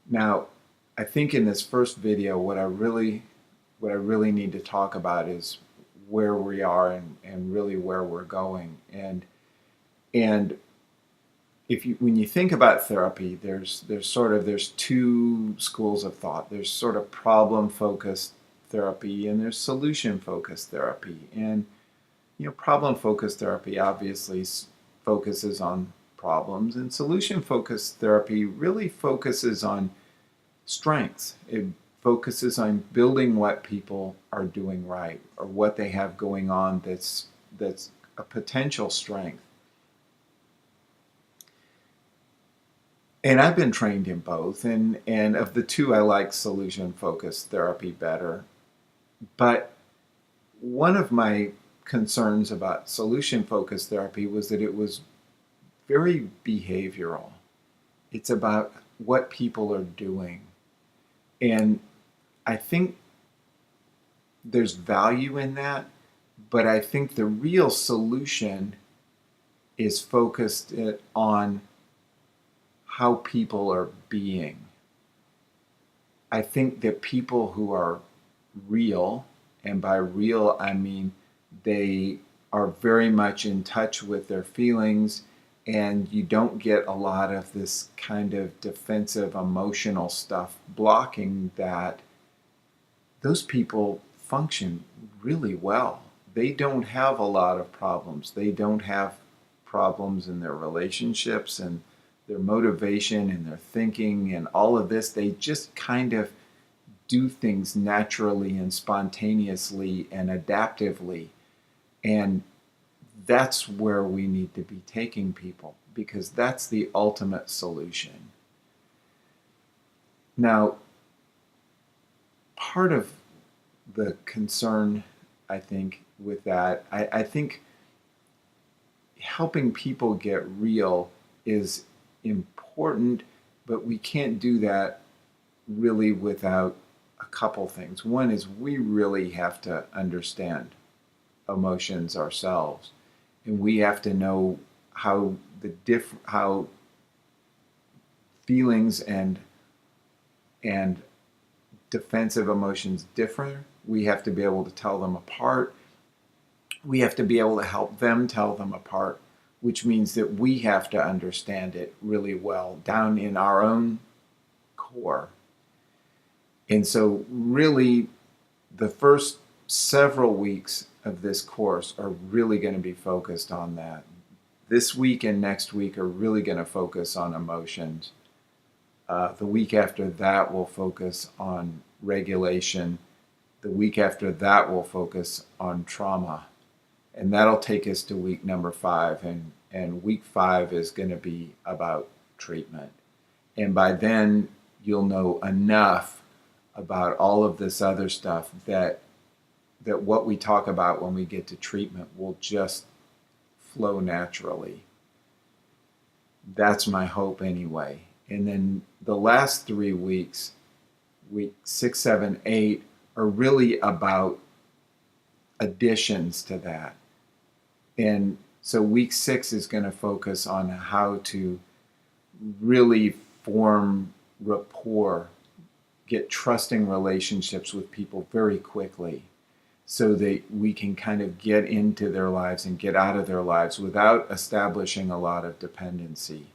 Now, I think in this first video, what I really need to talk about is where we are and really where we're going. And if you when you think about therapy, there's two schools of thought. There's sort of problem focused therapy and there's solution focused therapy. And problem focused therapy obviously focuses on problems, and solution focused therapy really focuses on strengths. It focuses on building what people are doing right or what they have going on that's a potential strength. And I've been trained in both, and of the two, I like solution focused therapy better. But one of my concerns about solution focused therapy was that it was very behavioral. It's about what people are doing. And I think there's value in that, but I think the real solution is focused on how people are being. I think that people who are real, and by real I mean they are very much in touch with their feelings, and you don't get a lot of this kind of defensive emotional stuff blocking that. Those people function really well. They don't have a lot of problems. They don't have problems in their relationships and their motivation and their thinking and all of this. They just kind of do things naturally and spontaneously and adaptively. And that's where we need to be taking people, because that's the ultimate solution. Now, part of the concern, I think, with that, I think helping people get real is important, but we can't do that really without a couple things. One is we really have to understand emotions ourselves, and we have to know how feelings and defensive emotions differ. We have to be able to tell them apart. We have to be able to help them tell them apart, which means that we have to understand it really well down in our own core. And so really the first several weeks of this course are really going to be focused on that. This week and next week are really going to focus on emotions. The week after that will focus on regulation. The week after that will focus on trauma. And that'll take us to week number 5. And week 5 is going to be about treatment. And by then, you'll know enough about all of this other stuff that what we talk about when we get to treatment will just flow naturally. That's my hope anyway. And then the last 3 weeks, week 6, 7, 8, are really about additions to that. And so week 6 is going to focus on how to really form rapport, get trusting relationships with people very quickly, so that we can kind of get into their lives and get out of their lives without establishing a lot of dependency.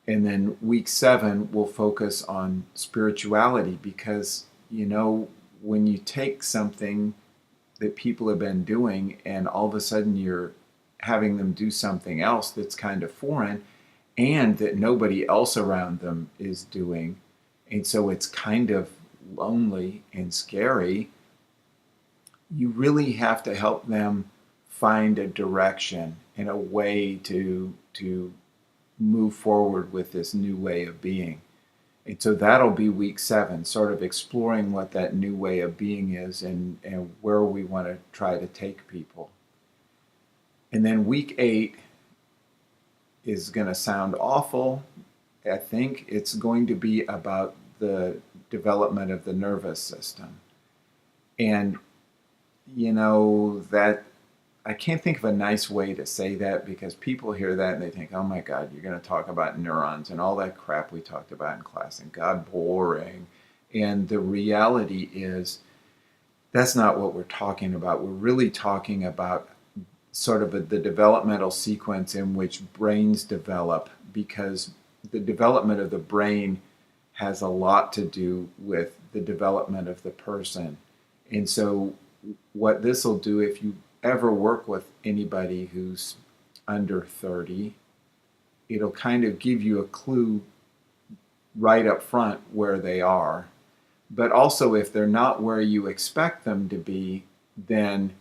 And then week 7 will focus on spirituality, because, when you take something that people have been doing and all of a sudden you're having them do something else that's kind of foreign and that nobody else around them is doing, and so it's kind of lonely and scary, you really have to help them find a direction and a way to move forward with this new way of being. And so that'll be week 7, sort of exploring what that new way of being is and where we want to try to take people. And then week 8 is going to sound awful. I think it's going to be about the development of the nervous system. And that I can't think of a nice way to say that, because people hear that and they think, oh my God, you're going to talk about neurons and all that crap we talked about in class, and God, boring. And the reality is, that's not what we're talking about. We're really talking about sort of the developmental sequence in which brains develop, because the development of the brain has a lot to do with the development of the person. And so what this will do, if you ever work with anybody who's under 30, it'll kind of give you a clue right up front where they are. But also, if they're not where you expect them to be, then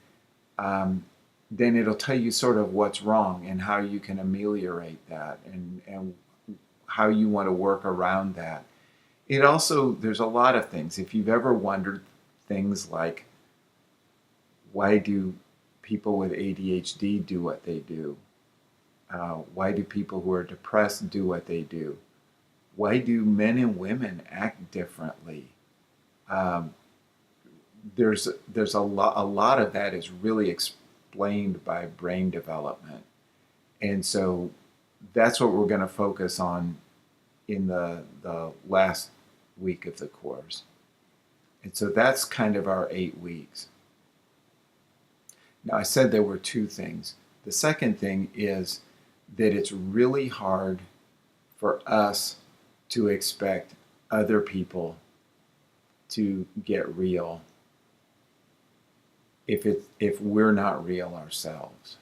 it'll tell you sort of what's wrong and how you can ameliorate that, and how you want to work around that. It also, there's a lot of things. If you've ever wondered things like, why do people with ADHD do what they do? Why do people who are depressed do what they do? Why do men and women act differently? There's a lot of that is really explained by brain development. And so that's what we're going to focus on in the last week of the course. And so that's kind of our 8 weeks. Now, I said there were 2 things. The second thing is that it's really hard for us to expect other people to get real if we're not real ourselves.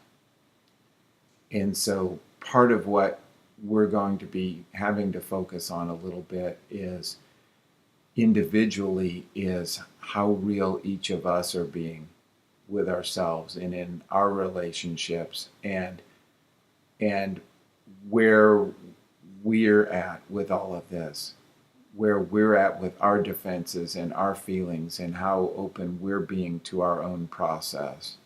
And so part of what we're going to be having to focus on a little bit is individually is how real each of us are being with ourselves and in our relationships, and where we're at with all of this, where we're at with our defenses and our feelings, and how open we're being to our own process.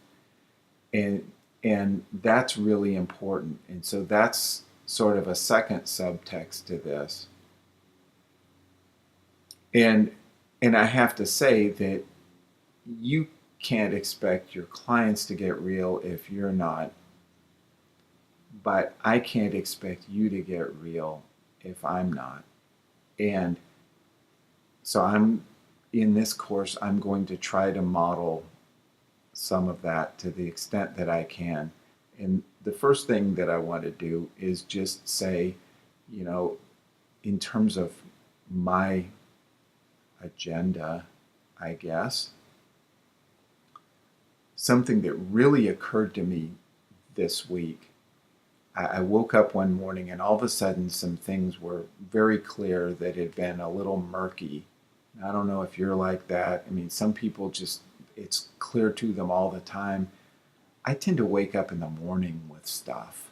And that's really important. And so that's sort of a second subtext to this. And I have to say that you can't expect your clients to get real if you're not. But I can't expect you to get real if I'm not. And so in this course, I'm going to try to model some of that to the extent that I can. And the first thing that I want to do is just say, in terms of my agenda, I guess, something that really occurred to me this week. I woke up one morning and all of a sudden some things were very clear that had been a little murky. I don't know if you're like that. I mean, some people just, it's clear to them all the time. I tend to wake up in the morning with stuff.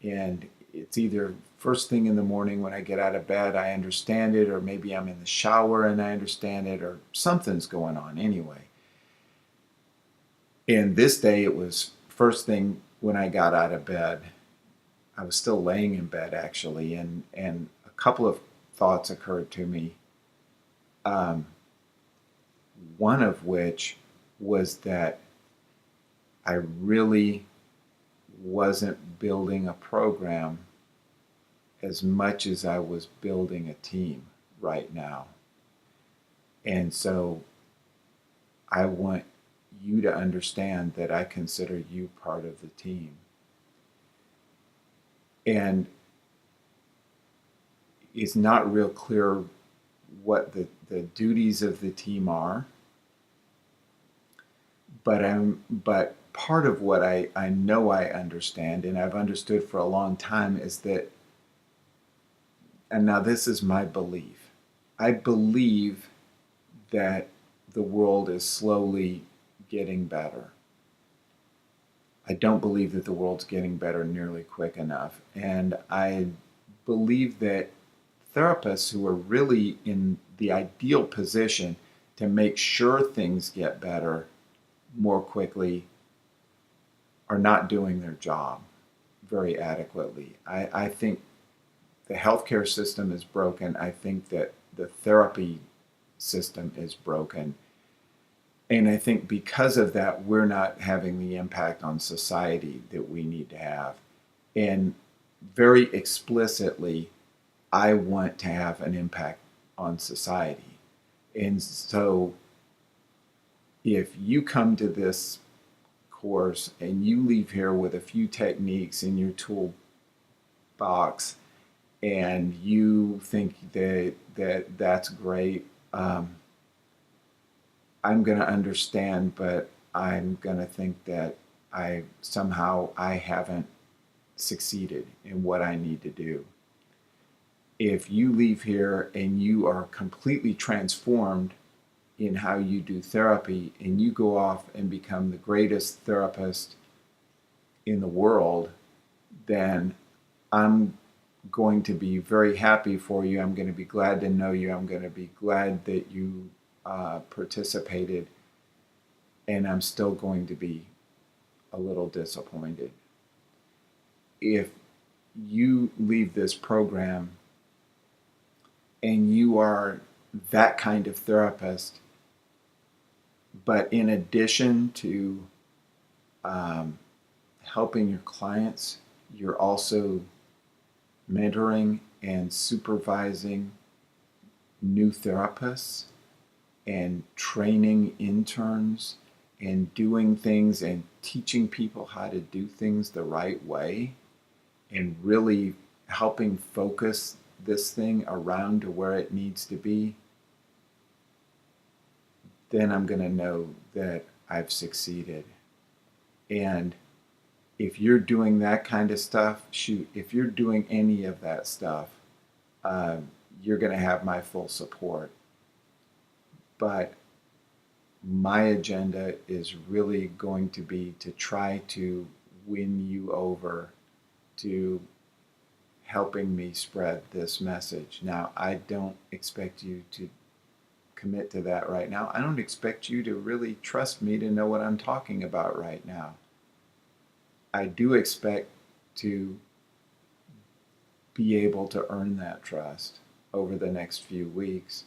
And it's either first thing in the morning when I get out of bed, I understand it, or maybe I'm in the shower and I understand it, or something's going on anyway. And this day it was first thing when I got out of bed. I was still laying in bed actually, and a couple of thoughts occurred to me. One of which was that I really wasn't building a program as much as I was building a team right now. And so I want you to understand that I consider you part of the team. And it's not real clear what the duties of the team are. But part of what I know I understand, and I've understood for a long time, is that, and now this is my belief, I believe that the world is slowly getting better. I don't believe that the world's getting better nearly quick enough. And I believe that therapists who are really in the ideal position to make sure things get better more quickly are not doing their job very adequately. I think the healthcare system is broken. I think that the therapy system is broken. And I think because of that, we're not having the impact on society that we need to have. And very explicitly, I want to have an impact on society. And so if you come to this course and you leave here with a few techniques in your toolbox and you think that's great, I'm going to understand, but I'm going to think that I haven't succeeded in what I need to do. If you leave here and you are completely transformed in how you do therapy and you go off and become the greatest therapist in the world, then I'm going to be very happy for you. I'm going to be glad to know you. I'm going to be glad that you participated, and I'm still going to be a little disappointed. If you leave this program and you are that kind of therapist, but in addition to helping your clients, you're also mentoring and supervising new therapists and training interns and doing things and teaching people how to do things the right way and really helping focus this thing around to where it needs to be, then I'm going to know that I've succeeded. And if you're doing that kind of stuff, shoot, if you're doing any of that stuff, you're going to have my full support. But my agenda is really going to be to try to win you over to helping me spread this message. Now, I don't expect you to commit to that right now. I don't expect you to really trust me to know what I'm talking about right now. I do expect to be able to earn that trust over the next few weeks.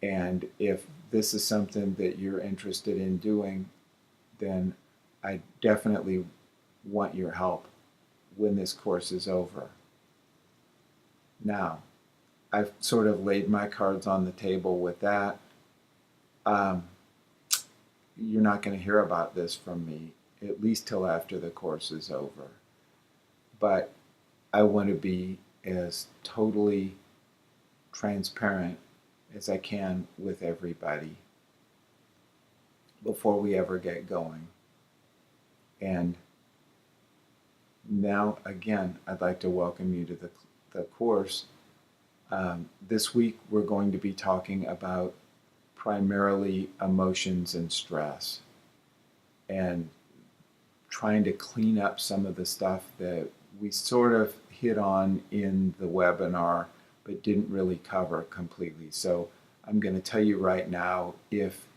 And if this is something that you're interested in doing, then I definitely want your help when this course is over. Now, I've sort of laid my cards on the table with that. You're not going to hear about this from me, at least till after the course is over. But I want to be as totally transparent as I can with everybody before we ever get going. And now, again, I'd like to welcome you to the course. This week, we're going to be talking about primarily emotions and stress and trying to clean up some of the stuff that we sort of hit on in the webinar but didn't really cover completely. So I'm going to tell you right now, if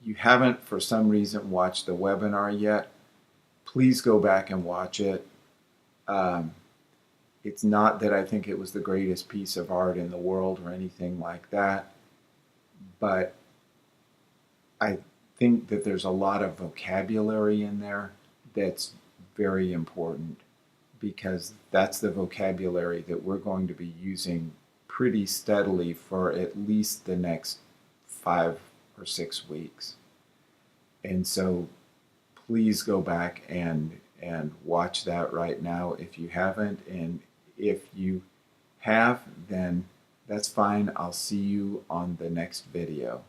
you haven't for some reason watched the webinar yet, please go back and watch it. It's not that I think it was the greatest piece of art in the world or anything like that, but I think that there's a lot of vocabulary in there that's very important, because that's the vocabulary that we're going to be using pretty steadily for at least the next 5 or 6 weeks. And so please go back and watch that right now if you haven't. And if you have, then that's fine. I'll see you on the next video.